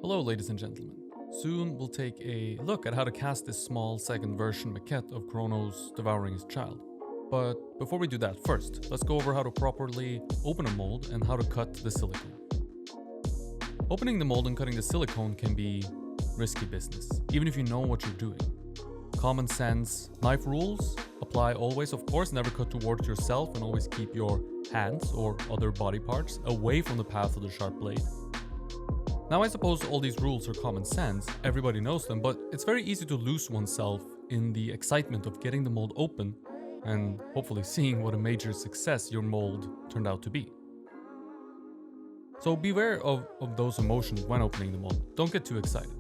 Hello ladies and gentlemen. Soon we'll take a look at how to cast this small second version maquette of Kronos devouring his child. But before we do that, first, let's go over how to properly open a mold and how to cut the silicone. Opening the mold and cutting the silicone can be risky business, even if you know what you're doing. Common sense knife rules apply always, of course. Never cut towards yourself and always keep your hands or other body parts away from the path of the sharp blade. Now I suppose all these rules are common sense, everybody knows them, but it's very easy to lose oneself in the excitement of getting the mold open and hopefully seeing what a major success your mold turned out to be. So beware of those emotions when opening the mold. Don't get too excited.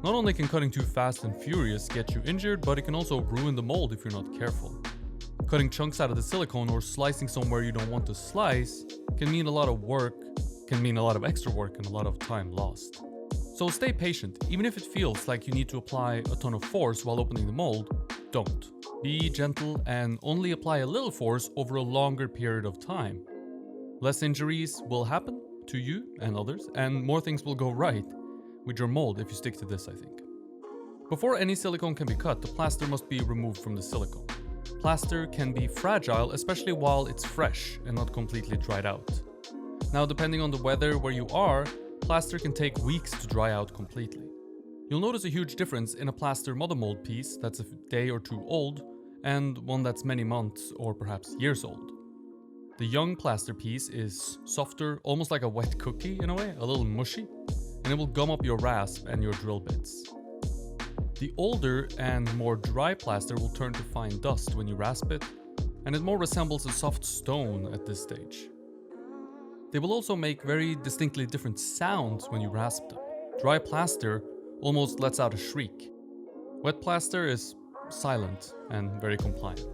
Not only can cutting too fast and furious get you injured, but it can also ruin the mold if you're not careful. Cutting chunks out of the silicone or slicing somewhere you don't want to slice can mean a lot of work, can mean a lot of extra work and a lot of time lost. So stay patient. Even if it feels like you need to apply a ton of force while opening the mold, don't. Be gentle and only apply a little force over a longer period of time. Less injuries will happen to you and others, and more things will go right with your mold if you stick to this, I think. Before any silicone can be cut, the plaster must be removed from the silicone. Plaster can be fragile, especially while it's fresh and not completely dried out. Now, depending on the weather where you are, plaster can take weeks to dry out completely. You'll notice a huge difference in a plaster mother mold piece that's a day or two old and one that's many months or perhaps years old. The young plaster piece is softer, almost like a wet cookie in a way, a little mushy, and it will gum up your rasp and your drill bits. The older and more dry plaster will turn to fine dust when you rasp it, and it more resembles a soft stone at this stage. They will also make very distinctly different sounds when you rasp them. Dry plaster almost lets out a shriek. Wet plaster is silent and very compliant.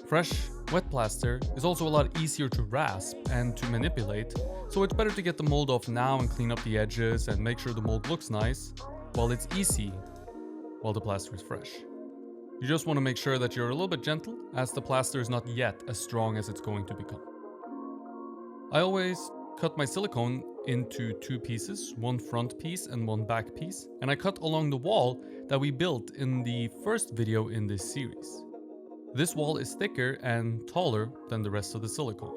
Fresh, wet plaster is also a lot easier to rasp and to manipulate, so it's better to get the mold off now and clean up the edges and make sure the mold looks nice while it's easy, while the plaster is fresh. You just want to make sure that you're a little bit gentle, as the plaster is not yet as strong as it's going to become. I always cut my silicone into two pieces, one front piece and one back piece, and I cut along the wall that we built in the first video in this series. This wall is thicker and taller than the rest of the silicone,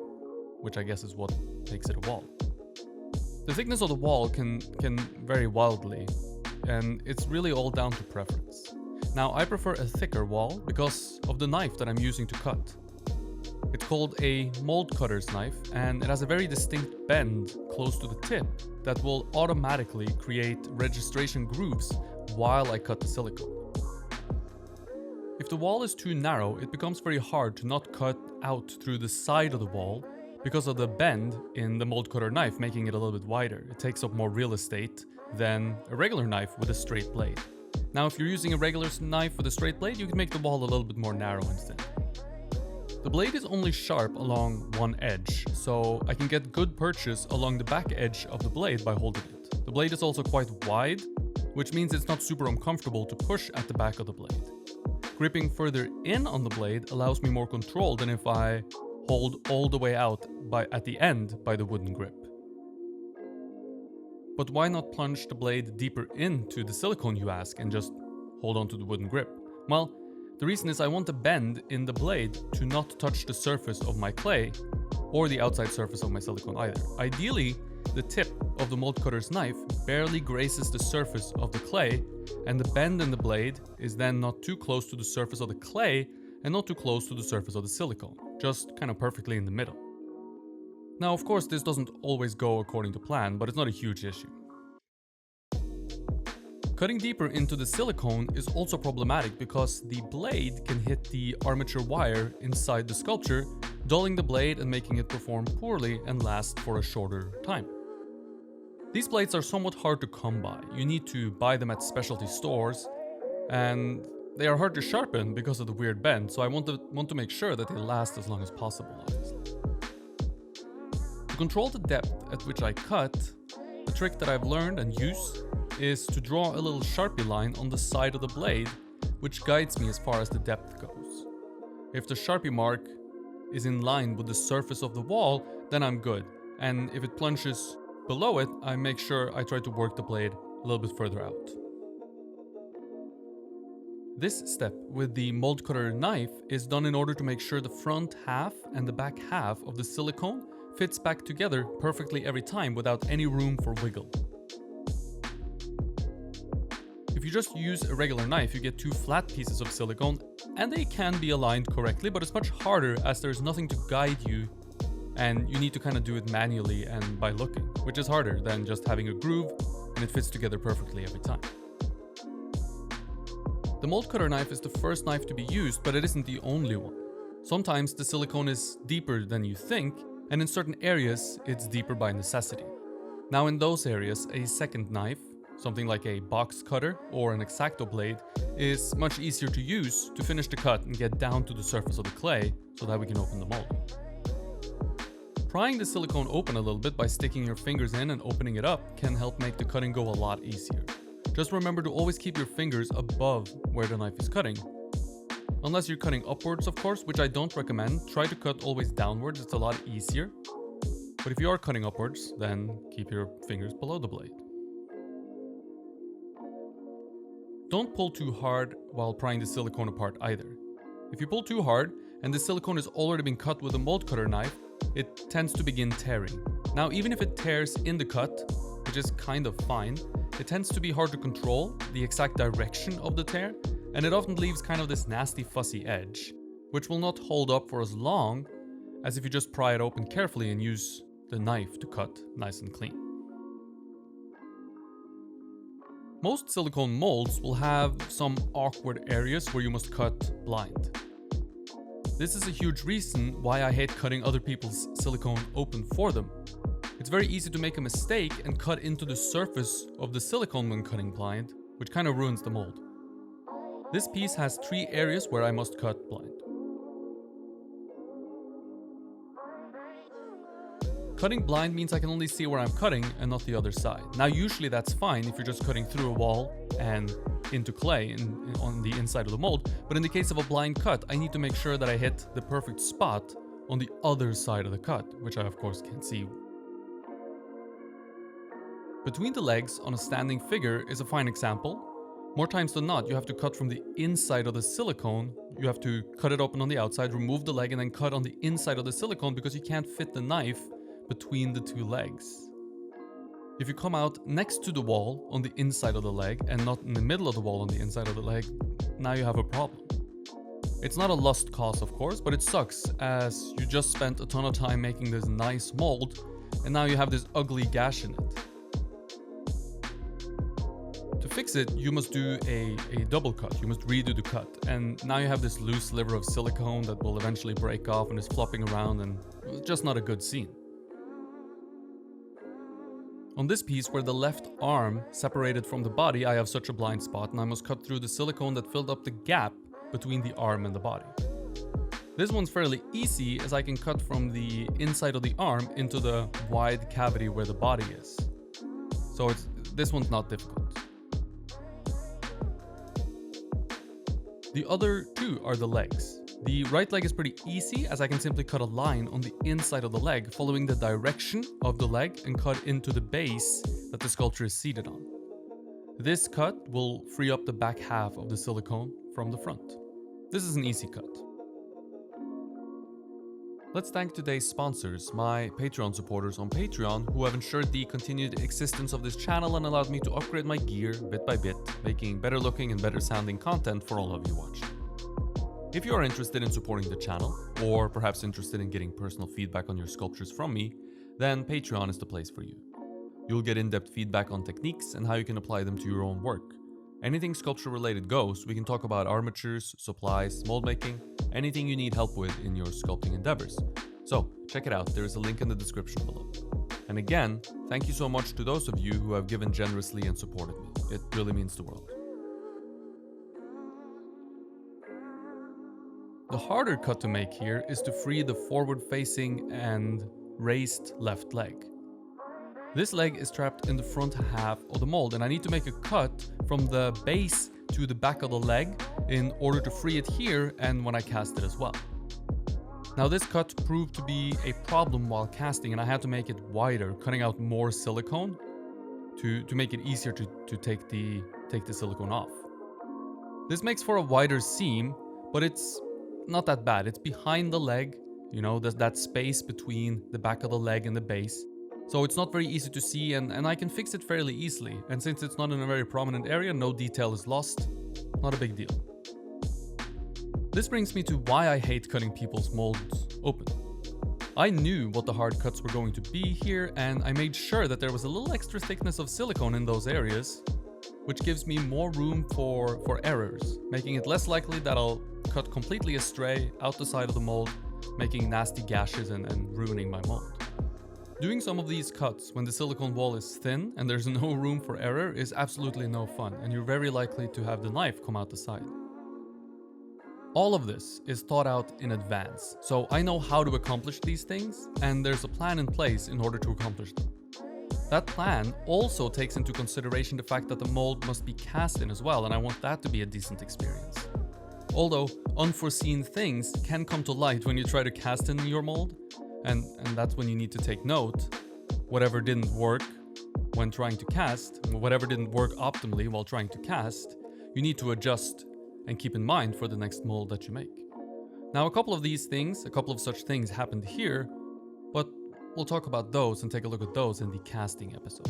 which I guess is what makes it a wall. The thickness of the wall can vary wildly, and it's really all down to preference. Now, I prefer a thicker wall because of the knife that I'm using to cut. It's called a mold cutter's knife, and it has a very distinct bend close to the tip that will automatically create registration grooves while I cut the silicone. If the wall is too narrow, it becomes very hard to not cut out through the side of the wall because of the bend in the mold cutter knife, making it a little bit wider. It takes up more real estate than a regular knife with a straight blade. Now, if you're using a regular knife with a straight blade, you can make the wall a little bit more narrow instead. The blade is only sharp along one edge, so I can get good purchase along the back edge of the blade by holding it. The blade is also quite wide, which means it's not super uncomfortable to push at the back of the blade. Gripping further in on the blade allows me more control than if I hold all the way out at the end by the wooden grip. But why not plunge the blade deeper into the silicone, you ask, and just hold on to the wooden grip? Well, the reason is I want the bend in the blade to not touch the surface of my clay or the outside surface of my silicone either. Ideally, the tip of the mold cutter's knife barely grazes the surface of the clay, and the bend in the blade is then not too close to the surface of the clay and not too close to the surface of the silicone, just kind of perfectly in the middle. Now, of course, this doesn't always go according to plan, but it's not a huge issue. Cutting deeper into the silicone is also problematic because the blade can hit the armature wire inside the sculpture, dulling the blade and making it perform poorly and last for a shorter time. These blades are somewhat hard to come by. You need to buy them at specialty stores, and they are hard to sharpen because of the weird bend, so I want to make sure that they last as long as possible, obviously. To control the depth at which I cut, the trick that I've learned and use is to draw a little Sharpie line on the side of the blade, which guides me as far as the depth goes. If the Sharpie mark is in line with the surface of the wall, then I'm good. And if it plunges below it, I make sure I try to work the blade a little bit further out. This step with the mold cutter knife is done in order to make sure the front half and the back half of the silicone fits back together perfectly every time without any room for wiggle. If you just use a regular knife, you get two flat pieces of silicone and they can be aligned correctly, but it's much harder as there's nothing to guide you and you need to kind of do it manually and by looking, which is harder than just having a groove and it fits together perfectly every time. The mold cutter knife is the first knife to be used, but it isn't the only one. Sometimes the silicone is deeper than you think, and in certain areas it's deeper by necessity. Now in those areas, a second knife, something like a box cutter or an X-Acto blade, is much easier to use to finish the cut and get down to the surface of the clay so that we can open the mold. Prying the silicone open a little bit by sticking your fingers in and opening it up can help make the cutting go a lot easier. Just remember to always keep your fingers above where the knife is cutting. Unless you're cutting upwards, of course, which I don't recommend, try to cut always downwards, it's a lot easier. But if you are cutting upwards, then keep your fingers below the blade. Don't pull too hard while prying the silicone apart either. If you pull too hard and the silicone has already been cut with a mold cutter knife, it tends to begin tearing. Now, even if it tears in the cut, which is kind of fine, it tends to be hard to control the exact direction of the tear, and it often leaves kind of this nasty fuzzy edge, which will not hold up for as long as if you just pry it open carefully and use the knife to cut nice and clean. Most silicone molds will have some awkward areas where you must cut blind. This is a huge reason why I hate cutting other people's silicone open for them. It's very easy to make a mistake and cut into the surface of the silicone when cutting blind, which kind of ruins the mold. This piece has 3 areas where I must cut blind. Cutting blind means I can only see where I'm cutting and not the other side. Now usually that's fine if you're just cutting through a wall and into clay on the inside of the mold, but in the case of a blind cut, I need to make sure that I hit the perfect spot on the other side of the cut, which I of course can't see. Between the legs on a standing figure is a fine example. More times than not, you have to cut from the inside of the silicone. You have to cut it open on the outside, remove the leg, and then cut on the inside of the silicone because you can't fit the knife between the 2 legs. If you come out next to the wall on the inside of the leg and not in the middle of the wall on the inside of the leg, now you have a problem. It's not a lost cause, of course, but it sucks as you just spent a ton of time making this nice mold and now you have this ugly gash in it. To fix it, you must do a double cut. You must redo the cut. And now you have this loose sliver of silicone that will eventually break off and is flopping around, and it's just not a good scene. On this piece where the left arm separated from the body, I have such a blind spot and I must cut through the silicone that filled up the gap between the arm and the body. This one's fairly easy as I can cut from the inside of the arm into the wide cavity where the body is. So this one's not difficult. The other 2 are the legs. The right leg is pretty easy as I can simply cut a line on the inside of the leg following the direction of the leg and cut into the base that the sculpture is seated on. This cut will free up the back half of the silicone from the front. This is an easy cut. Let's thank today's sponsors, my Patreon supporters on Patreon, who have ensured the continued existence of this channel and allowed me to upgrade my gear bit by bit, making better looking and better sounding content for all of you watching. If you are interested in supporting the channel, or perhaps interested in getting personal feedback on your sculptures from me, then Patreon is the place for you. You'll get in-depth feedback on techniques and how you can apply them to your own work. Anything sculpture related goes. We can talk about armatures, supplies, mold making, anything you need help with in your sculpting endeavors. So check it out, there is a link in the description below. And again, thank you so much to those of you who have given generously and supported me. It really means the world. The harder cut to make here is to free the forward-facing and raised left leg. This leg is trapped in the front half of the mold and I need to make a cut from the base to the back of the leg in order to free it here and when I cast it as well. Now this cut proved to be a problem while casting, and I had to make it wider, cutting out more silicone to make it easier to take the silicone off. This makes for a wider seam, but it's not that bad. It's behind the leg, you know, there's that space between the back of the leg and the base. So it's not very easy to see, and I can fix it fairly easily. And since it's not in a very prominent area, no detail is lost. Not a big deal. This brings me to why I hate cutting people's molds open. I knew what the hard cuts were going to be here, and I made sure that there was a little extra thickness of silicone in those areas, which gives me more room for errors, making it less likely that I'll cut completely astray out the side of the mold, making nasty gashes and ruining my mold. Doing some of these cuts when the silicone wall is thin and there's no room for error is absolutely no fun, and you're very likely to have the knife come out the side. All of this is thought out in advance, so I know how to accomplish these things, and there's a plan in place in order to accomplish them. That plan also takes into consideration the fact that the mold must be cast in as well, and I want that to be a decent experience. Although unforeseen things can come to light when you try to cast in your mold, and that's when you need to take note. Whatever didn't work when trying to cast, whatever didn't work optimally while trying to cast, you need to adjust and keep in mind for the next mold that you make. Now, a couple of such things happened here, but we'll talk about those and take a look at those in the casting episode.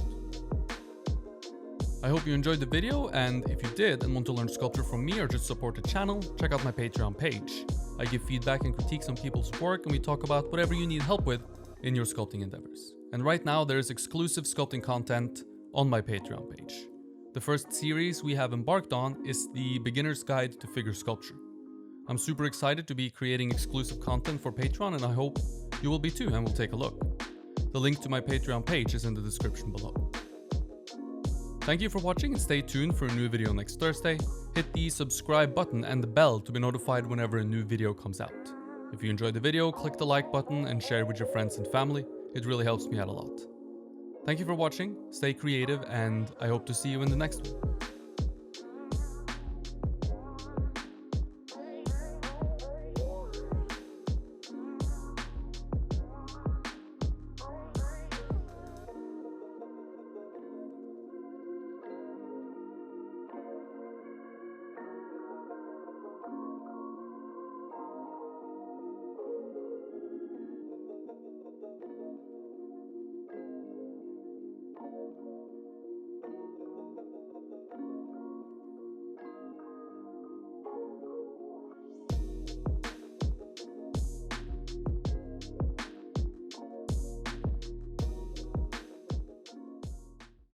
I hope you enjoyed the video, and if you did and want to learn sculpture from me or just support the channel, check out my Patreon page. I give feedback and critiques on people's work, and we talk about whatever you need help with in your sculpting endeavors. And right now there is exclusive sculpting content on my Patreon page. The first series we have embarked on is the Beginner's Guide to Figure Sculpture. I'm super excited to be creating exclusive content for Patreon, and I hope you will be too, and we'll take a look. The link to my Patreon page is in the description below. Thank you for watching, and stay tuned for a new video next Thursday. Hit the subscribe button and the bell to be notified whenever a new video comes out. If you enjoyed the video, click the like button and share it with your friends and family. It really helps me out a lot. Thank you for watching, stay creative, and I hope to see you in the next one.